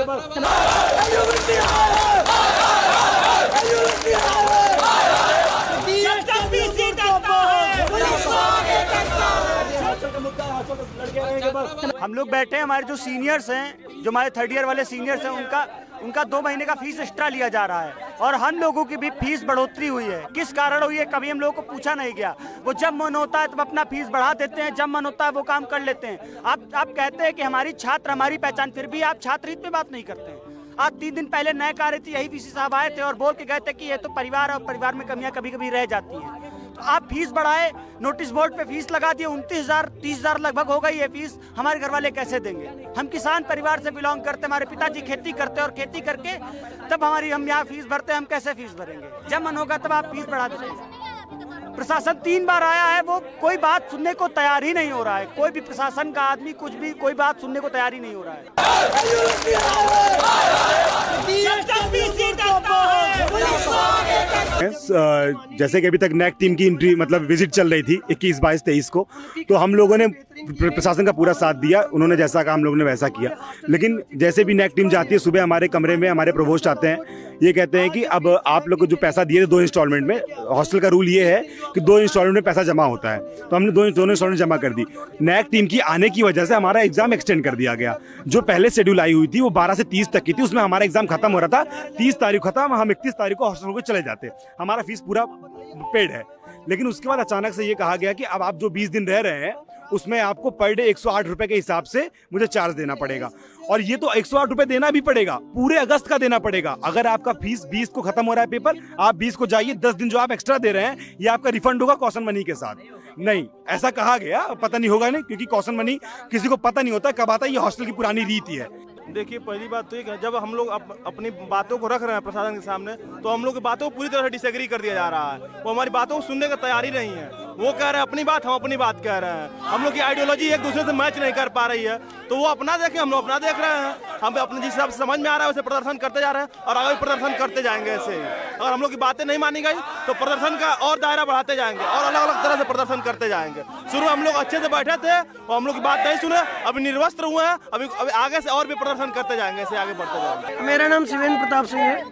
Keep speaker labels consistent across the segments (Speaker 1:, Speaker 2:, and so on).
Speaker 1: हम लोग बैठे हैं, हमारे जो सीनियर्स हैं, जो हमारे थर्ड ईयर वाले सीनियर्स हैं, उनका 2 महीने का फीस एक्स्ट्रा लिया जा रहा है और हम लोगों की भी फीस बढ़ोतरी हुई है। किस कारण हुई है कभी हम लोगों को पूछा नहीं गया। वो जब मन होता है तब अपना फीस बढ़ा देते हैं, जब मन होता है वो काम कर लेते हैं। आप कहते हैं कि हमारी छात्र हमारी पहचान, फिर भी आप छात्र हित में बात नहीं करते हैं। आज 3 दिन पहले नए कार्य थी, यही वीसी साहब आए थे और बोल के गए थे कि ये तो परिवार और परिवार में कमियां कभी कभी रह जाती हैं। तो आप फीस बढ़ाए, नोटिस बोर्ड पे फीस लगा दिए, 29,000 30,000 लगभग हो गई ये फीस। हमारे घर वाले कैसे देंगे? हम किसान परिवार से बिलोंग करते, हमारे पिताजी खेती करते और खेती करके तब हम यहाँ फीस भरते, हम कैसे फीस भरेंगे? जब मन होगा तब आप फीस बढ़ा देते हैं। प्रशासन 3 बार आया है, वो कोई बात सुनने को तैयार ही नहीं हो रहा है। कोई भी प्रशासन का आदमी कुछ भी कोई बात सुनने को तैयार ही नहीं हो रहा है।
Speaker 2: जैसे कि अभी तक नैक टीम की एंट्री मतलब विजिट चल रही थी 21, 22, 23 को, तो हम लोगों ने प्रशासन का पूरा साथ दिया। उन्होंने जैसा कहा हम लोगों ने वैसा किया। लेकिन जैसे भी नैक टीम जाती है, सुबह हमारे कमरे में हमारे प्रोवोस्ट आते हैं, ये कहते हैं कि अब आप लोग को जो पैसा दिए थे 2 इंस्टॉलमेंट में, हॉस्टल का रूल ये है कि 2 इंस्टॉलमेंट में पैसा जमा होता है, तो हमने दोनों इंस्टॉलमेंट जमा कर दी। नैक टीम की आने की वजह से हमारा एग्जाम एक्सटेंड कर दिया गया। जो पहले शेड्यूल आई हुई थी वो 12 से 30 तक की थी, उसमें हमारा एग्जाम खत्म हो रहा था 30 तारीख खत्म, हम 31 तारीख को हॉस्टल को चले जाते। हमारा फीस पूरा पेड है। लेकिन उसके बाद अचानक से ये कहा गया कि अब आप जो 20 दिन रह रहे हैं उसमें आपको पर डे 108 रुपए के हिसाब से मुझे चार्ज देना पड़ेगा। और ये तो 108 रुपए देना भी पड़ेगा, पूरे अगस्त का देना पड़ेगा। अगर आपका फीस 20 को खत्म हो रहा है पेपर, आप 20 को जाइए, 10 दिन जो आप एक्स्ट्रा दे रहे हैं ये आपका रिफंड होगा कॉशन मनी के साथ। नहीं, ऐसा कहा गया, पता नहीं होगा नहीं, क्योंकि कॉशन मनी किसी को पता नहीं होता कब आता है। ये हॉस्टल की पुरानी रीति है।
Speaker 3: देखिए, पहली बात तो ये है, जब हम लोग अपनी बातों को रख रहे हैं प्रशासन के सामने, तो हम लोग की बातों को पूरी तरह डिसएग्री कर दिया जा रहा है। वो हमारी बातों को सुनने का तैयारी नहीं है। वो कह रहे हैं अपनी बात, हम अपनी बात कह रहे हैं। हम लोग की आइडियोलॉजी एक दूसरे से मैच नहीं कर पा रही है, तो वो अपना देखें, हम लोग अपना देख रहे हैं। हम अपने जिस हिसाब से समझ में आ रहा है वैसे प्रदर्शन करते जा रहे हैं और आगे प्रदर्शन करते जाएंगे। ऐसे ही अगर हम लोग की बातें नहीं मानी गई तो प्रदर्शन का और दायरा बढ़ाते जाएंगे और अलग अलग तरह से प्रदर्शन करते जाएंगे। शुरू में हम लोग अच्छे से बैठे थे और हम लोग की बात नहीं सुने, अभी निर्वस्त्र हुए हैं। अभी आगे से और भी प्रदर्शन करते जाएंगे, ऐसे आगे बढ़ते जाएंगे।
Speaker 4: मेरा नाम शिवेंद्र प्रताप सिंह है।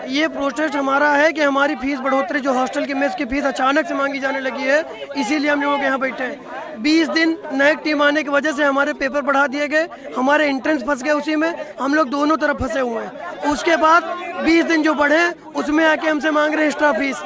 Speaker 4: ये प्रोटेस्ट हमारा है कि हमारी फीस बढ़ोतरी, जो हॉस्टल की मेस की फीस अचानक से मांगी जाने लगी है, इसीलिए हम लोग यहाँ बैठे हैं। 20 दिन नैक टीम आने की वजह से हमारे पेपर बढ़ा दिए गए, हमारे एंट्रेंस फंस गए, उसी में हम लोग दोनों तरफ फंसे हुए हैं। उसके बाद 20 दिन जो बढ़े उसमें आके हमसे मांग रहे हैं एक्स्ट्रा फीस।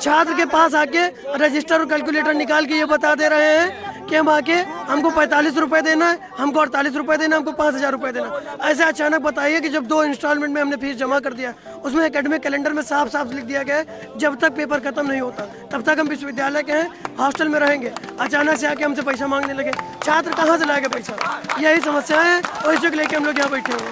Speaker 4: छात्र के पास आके रजिस्टर और कैलकुलेटर निकाल के ये बता दे रहे हैं कि हम आके हमको 45 रुपये देना है, हमको 48 रुपये देना है, हमको 5,000 रुपये देना। ऐसे अचानक बताइए कि जब 2 इंस्टॉलमेंट में हमने फीस जमा कर दिया, उसमें एकेडमिक कैलेंडर में साफ साफ लिख दिया गया है जब तक पेपर खत्म नहीं होता तब तक हम विश्वविद्यालय के हैं, हॉस्टल में रहेंगे। अचानक से आके हमसे पैसा मांगने लगे। छात्र कहाँ से लाएगा पैसा? यही समस्या है और इसी को लेकर हम लोग यहाँ बैठे हुए हैं।